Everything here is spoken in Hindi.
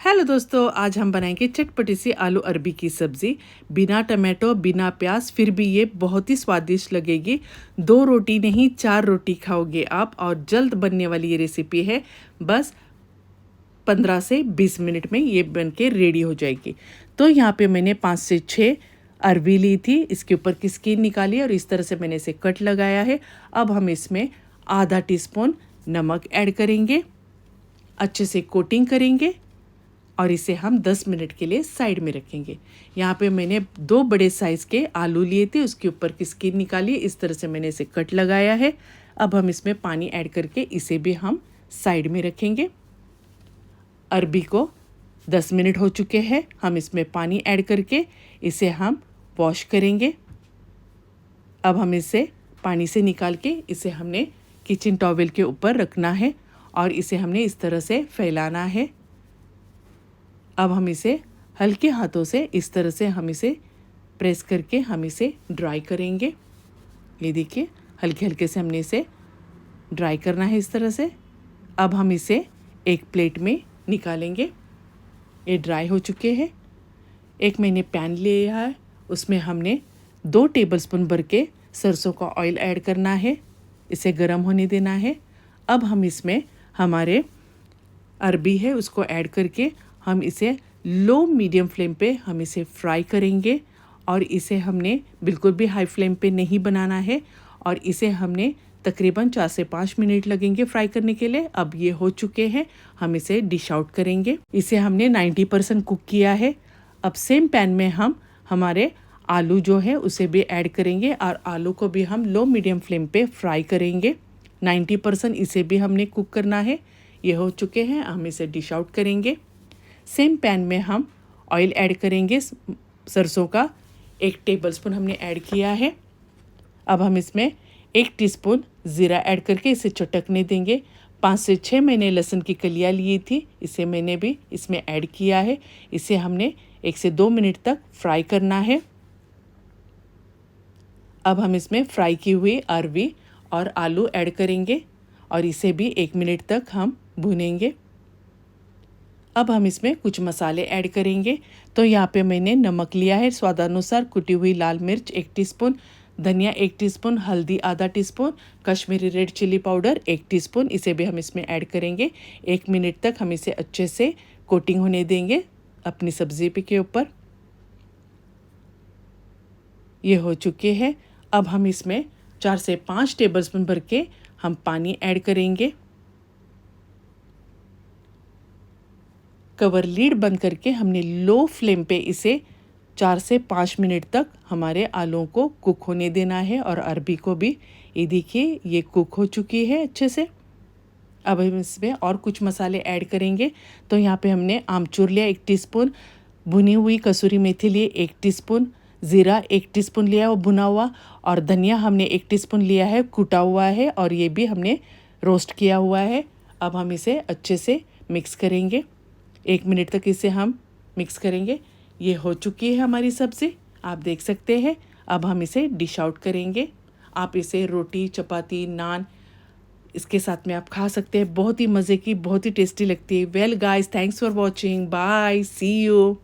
हेलो दोस्तों, आज हम बनाएंगे चटपटी सी आलू अरबी की सब्ज़ी। बिना टमाटो बिना प्याज, फिर भी ये बहुत ही स्वादिष्ट लगेगी। 2 रोटी नहीं 4 रोटी खाओगे आप। और जल्द बनने वाली ये रेसिपी है। बस 15 से 20 मिनट में ये बन के रेडी हो जाएगी। तो यहाँ पे मैंने 5 से 6 अरबी ली थी। इसके ऊपर की स्किन निकाली और इस तरह से मैंने इसे कट लगाया है। अब हम इसमें आधा टीस्पून नमक ऐड करेंगे, अच्छे से कोटिंग करेंगे और इसे हम 10 मिनट के लिए साइड में रखेंगे। यहाँ पे मैंने 2 बड़े साइज़ के आलू लिए थे, उसके ऊपर की स्किन निकाली, इस तरह से मैंने इसे कट लगाया है। अब हम इसमें पानी ऐड करके इसे भी हम साइड में रखेंगे। अरबी को 10 मिनट हो चुके हैं। हम इसमें पानी ऐड करके इसे हम वॉश करेंगे। अब हम इसे पानी से निकाल के इसे हमने किचन टॉवेल के ऊपर रखना है और इसे हमने इस तरह से फैलाना है। अब हम इसे हल्के हाथों से इस तरह से हम इसे प्रेस करके हम इसे ड्राई करेंगे। ये देखिए, हल्के हल्के से हमने इसे ड्राई करना है इस तरह से। अब हम इसे एक प्लेट में निकालेंगे। ये ड्राई हो चुके हैं। एक मैंने पैन लिया है, उसमें हमने 2 टेबलस्पून भर के सरसों का ऑयल ऐड करना है। इसे गर्म होने देना है। अब हम इसमें हमारे अरबी है उसको ऐड करके हम इसे लो मीडियम फ्लेम पे हम इसे फ्राई करेंगे। और इसे हमने बिल्कुल भी हाई फ्लेम पे नहीं बनाना है। और इसे हमने तकरीबन 4 से 5 मिनट लगेंगे फ्राई करने के लिए। अब ये हो चुके हैं, हम इसे डिश आउट करेंगे। इसे हमने 90% कुक किया है। अब सेम पैन में हम हमारे आलू जो है उसे भी ऐड करेंगे और आलू को भी हम लो मीडियम फ्लेम पे फ्राई करेंगे। 90% इसे भी हमने कुक करना है। ये हो चुके हैं, हम इसे डिश आउट करेंगे। सेम पैन में हम ऑयल ऐड करेंगे सरसों का। 1 टेबलस्पून हमने ऐड किया है। अब हम इसमें 1 टीस्पून ज़ीरा ऐड करके इसे चटकने देंगे। 5 से 6 मैंने लहसुन की कलियाँ ली थी, इसे मैंने भी इसमें ऐड किया है। इसे हमने 1 से 2 मिनट तक फ्राई करना है। अब हम इसमें फ्राई की हुई अरबी और आलू ऐड करेंगे और इसे भी 1 मिनट तक हम भूनेंगे। अब हम इसमें कुछ मसाले ऐड करेंगे। तो यहाँ पे मैंने नमक लिया है स्वादानुसार, कुटी हुई लाल मिर्च 1 टीस्पून, धनिया 1 टीस्पून, हल्दी आधा teaspoon, Kashmiri red chilli powder 1 teaspoon, इसे भी हम इसमें ऐड करेंगे। 1 मिनट तक हम इसे अच्छे से कोटिंग होने देंगे अपनी सब्जी पे के ऊपर। ये हो चुके हैं। अब हम इसमें 4 से 5 टेबलस्पून भर के हम पानी ऐड करेंगे। कवर लीड बंद करके हमने लो फ्लेम पे इसे 4 से 5 मिनट तक हमारे आलूओं को कुक होने देना है और अरबी को भी। ये देखिए, ये कुक हो चुकी है अच्छे से। अब हम इसमें और कुछ मसाले ऐड करेंगे। तो यहाँ पे हमने आमचूर लिया 1 टीस्पून, भुनी हुई कसूरी मेथी लिए 1 टीस्पून, ज़ीरा 1 टीस्पून लिया वो भुना हुआ, और धनिया हमने 1 टीस्पून लिया है कुटा हुआ है और ये भी हमने रोस्ट किया हुआ है। अब हम इसे अच्छे से मिक्स करेंगे। 1 मिनट तक इसे हम मिक्स करेंगे। ये हो चुकी है हमारी सब्ज़ी, आप देख सकते हैं। अब हम इसे डिश आउट करेंगे। आप इसे रोटी, चपाती, नान इसके साथ में आप खा सकते हैं। बहुत ही मज़े की, बहुत ही टेस्टी लगती है। Well guys, thanks for watching, bye, see you.